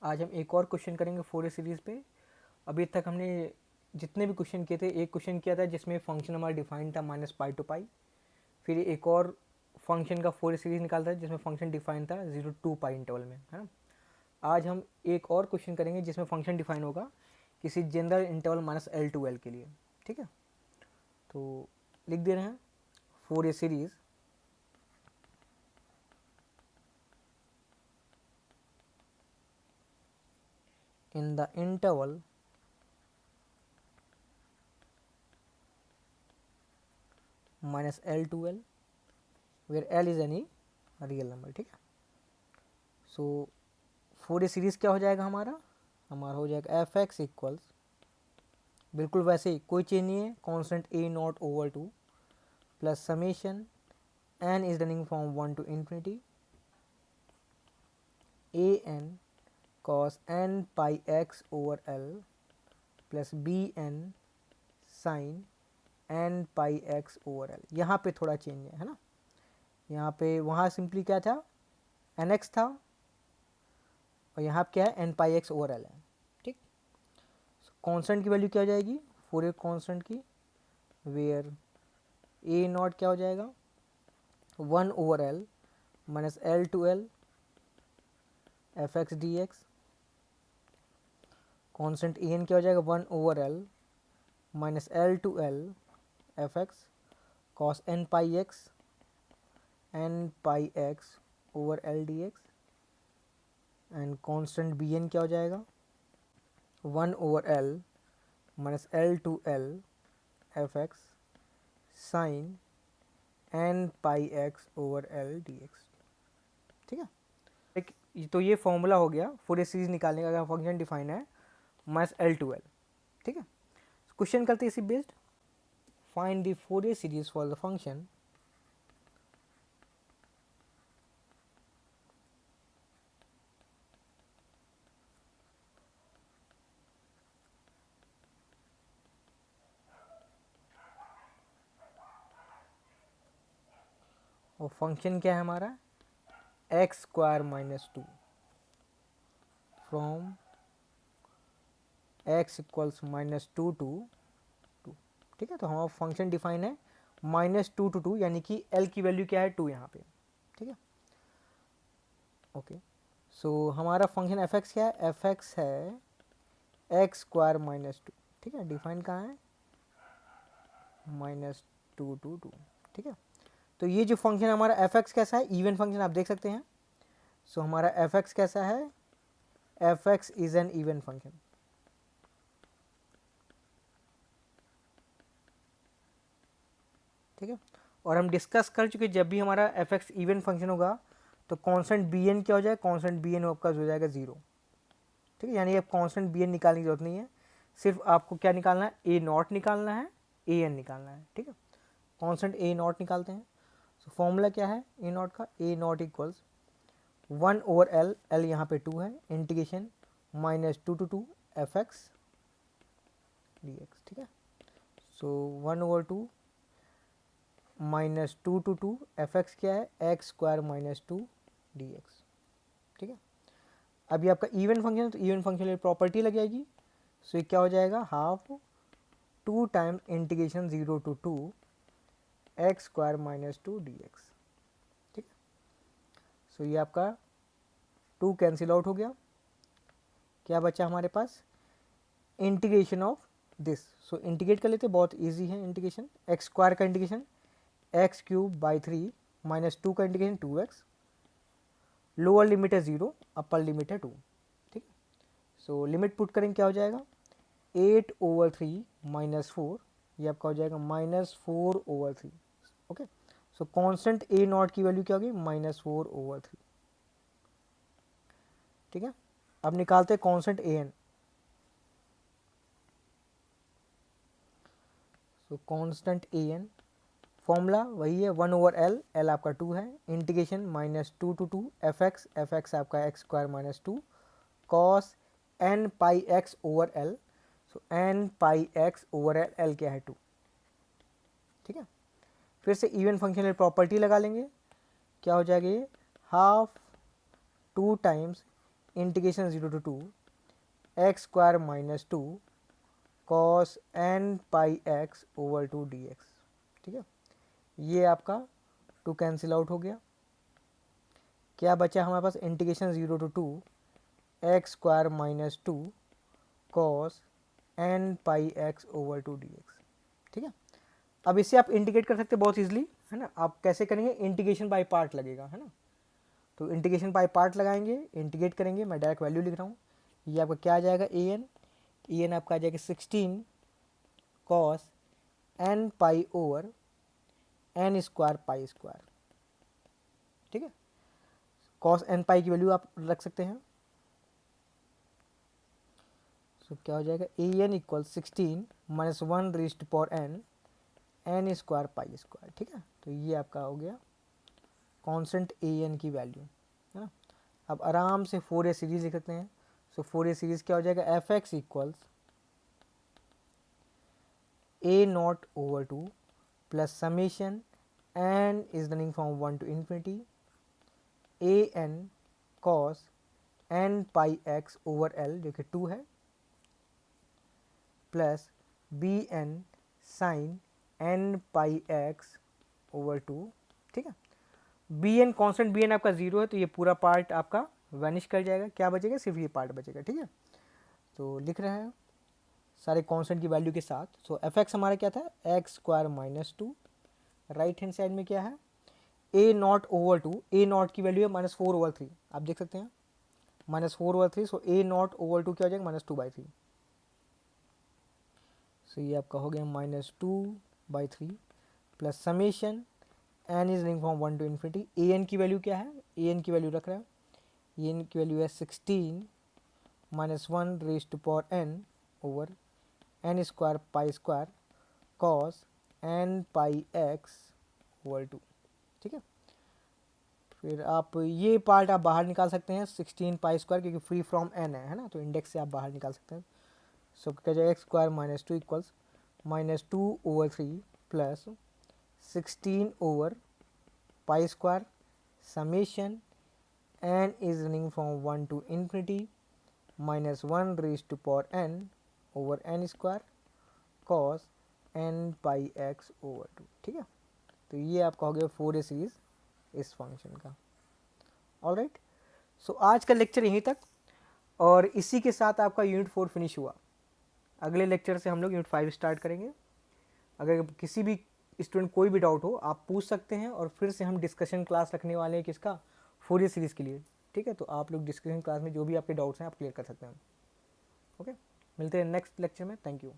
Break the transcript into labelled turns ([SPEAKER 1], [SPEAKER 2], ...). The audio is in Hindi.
[SPEAKER 1] आज हम एक और क्वेश्चन करेंगे फोरियर सीरीज़ पे। अभी तक हमने जितने भी क्वेश्चन किए थे, एक क्वेश्चन किया था जिसमें फंक्शन हमारा डिफाइन था -π to π। फिर एक और फंक्शन का फोरियर सीरीज निकालता है जिसमें फंक्शन डिफाइन था 0 to π इंटरवल में, है ना। आज हम एक और क्वेश्चन करेंगे जिसमें फंक्शन डिफाइन होगा किसी general interval -L to L के लिए। ठीक है, तो लिख दे रहे हैं Fourier series in the interval -L to L where L is any real number. ठीक है, सो फोरियर सीरीज क्या हो जाएगा हमारा हो जाएगा एफ एक्स इक्वल्स, बिल्कुल वैसे ही कोई चेंज नहीं है, constant A0/2 plus summation n is running from 1 to infinity an cos n πx/L plus bn sin n πx/L। यहाँ पे थोड़ा चेंज है ना, यहाँ पे वहाँ सिंपली क्या था, nx था और यहाँ पे क्या है n πx/L है। ठीक, कांस्टेंट की वैल्यू क्या हो जाएगी फोरियर कांस्टेंट की, वेयर A0 क्या हो जाएगा 1/L minus L to L fx dx। Constant an क्या हो जाएगा 1/L minus L to L fx cos n πx/L dx। And constant bn क्या हो जाएगा 1/L minus L to L fx sin n πx/L dx। ठीक है, तो ये फॉर्मूला हो गया फोरियर सीरीज निकालने का अगर फंक्शन डिफाइन है -L to L। ठीक है, क्वेश्चन करते हैं इसी based, find the Fourier series for the function और फंक्शन क्या है हमारा x² from x equals -2 to 2। ठीक है, तो हमारा फंक्शन डिफाइन है -2 to 2, यानी कि l की वैल्यू क्या है 2 यहाँ पे। ठीक है, ओके, सो हमारा फंक्शन f(x) क्या है, f(x) है x² -2। ठीक है, डिफाइन कहाँ है -2 to 2। ठीक है, तो ये जो फंक्शन हमारा f(x) कैसा है, इवन फंक्शन आप देख सकते हैं। सो हमारा f(x) कैसा है, f(x) is an even function. ठीक है, और हम डिस्कस कर चुके जब भी हमारा f(x) इवन फंक्शन होगा तो कांस्टेंट bn क्या हो जाएगा, कांस्टेंट bn आपका हो जाएगा 0। ठीक है, यानी अब कांस्टेंट bn निकालने की जरूरत नहीं है, सिर्फ आपको क्या निकालना है A0 निकालना है, an निकालना है। ठीक है, कांस्टेंट A0 निकालते हैं। सो फॉर्मूला क्या है A0 का, A0 इक्वल्स 1/L, L यहाँ पे 2 है, इंटीग्रेशन -2 to 2 fx dx। ठीक है, सो 1/2 -2 to 2 fx क्या है x² -2 dx। ठीक है, अभी आपका इवन फंक्शन है तो इवन फंक्शन में प्रॉपर्टी लग जाएगी। सो ये क्या हो जाएगा half 2 times integration 0 to 2 x² -2 dx। ठीक है, सो ये आपका 2 कैंसिल आउट हो गया, क्या बचा हमारे पास integration of this. So integrate कर लेते, बहुत इजी है इंटीग्रेशन, x² का इंटीग्रेशन x³/3 -2 का इंटीग्रेशन 2x, लोअर लिमिट है 0, अपर लिमिट है 2। ठीक है, सो लिमिट पुट करेंगे क्या हो जाएगा 8/3 -4, ये आपका हो जाएगा -4/3। ओके, सो कांस्टेंट A0 की वैल्यू क्या होगी -4/3। ठीक है, अब निकालते हैं constant an। So constant an formula वही है 1/L, L आपका 2 है, इंटीग्रेशन -2 to 2 fx, fx आपका x² -2 cos n πx/L। सो n πx/L, L क्या है 2। ठीक है, फिर से इवन फंक्शन में प्रॉपर्टी लगा लेंगे, क्या हो जाएगा ये half 2 times integration 0 to 2 x square minus 2 cos n pi x over 2 d x. ठीक है, ये आपका 2 कैंसिल आउट हो गया। क्या बचा हमारे पास? Integration 0 to 2 x square minus 2 cos n pi x over 2 d x. ठीक है, अब इसे आप इंटीग्रेट कर सकते हैं बहुत ईजिली, है ना। आप कैसे करेंगे? इंटीग्रेशन बाय पार्ट लगेगा, है ना। तो इंटीग्रेशन बाय पार्ट लगाएंगे, इंटीग्रेट करेंगे। मैं डायरेक्ट वैल्यू लिख रहा हूँ। ये आपका क्या आ जाएगा? ए एन आपका आ जाएगा 16 cos n pi over n square pi square. ठीक है, कॉस एन पाई की वैल्यू आप रख सकते हैं। सो क्या हो जाएगा? A n equal 16 minus 1 raised power n n square pi square. ठीक है, तो ये आपका हो गया कांस्टेंट ए एन की वैल्यू, है ना। अब आराम से फोरियर सीरीज लिख सकते हैं। सो फोरियर सीरीज क्या हो जाएगा? F x equals a nought over 2 plus summation n is running from 1 to infinity a n cos n pi x over l जो कि 2 है, plus b n sine n pi x over 2। ठीक है, b n constant b n आपका 0 है, तो ये पूरा पार्ट आपका वैनिश कर जाएगा। क्या बचेगा? सिर्फ ये पार्ट बचेगा। ठीक है, तो लिख रहे हैं सारे कांस्टेंट की वैल्यू के साथ। सो एफ एक्स हमारा क्या था? X square minus 2। Right hand side में क्या है? ए नॉट ओवर 2। ए नॉट की वैल्यू है -4/3। आप देख सकते हैं -4/3। सो ए नॉट ओवर 2 क्या हो जाएगा? -2/3। सो ये आपका हो गया -2/3 plus summation n is ring from 1 to infinity। A n की वैल्यू क्या है? ए एन की वैल्यू रख रहा है। ए एन की वैल्यू है 16 minus 1 raised to power n over n square pi square cos n pi x over 2। ठीक है, फिर आप ये पार्ट आप बाहर निकाल सकते हैं 16 पाई स्क्वायर, क्योंकि फ्री फ्रॉम एन है ना, तो इंडेक्स से आप बाहर निकाल सकते हैं। सो क्या जाएगा? X square minus 2 equals -2/3 plus 16 over pi square summation n is running from 1 to infinity -1 raised to power n over n square cos n pi x over 2। ठीक है, तो ये आपका हो गया फोरियर सीरीज इस फंक्शन का। ऑलराइट, सो आज का लेक्चर यहीं तक, और इसी के साथ आपका यूनिट 4 फिनिश हुआ। अगले लेक्चर से हम लोग यूनिट 5 स्टार्ट करेंगे। अगर किसी भी स्टूडेंट कोई भी डाउट हो आप पूछ सकते हैं, और फिर से हम डिस्कशन क्लास रखने वाले हैं किसका? फोरियर सीरीज़ के लिए। ठीक है, तो आप लोग डिस्कशन क्लास में जो भी आपके डाउट्स हैं आप क्लियर कर सकते हैं। ओके, मिलते हैं नेक्स्ट लेक्चर में। Thank you.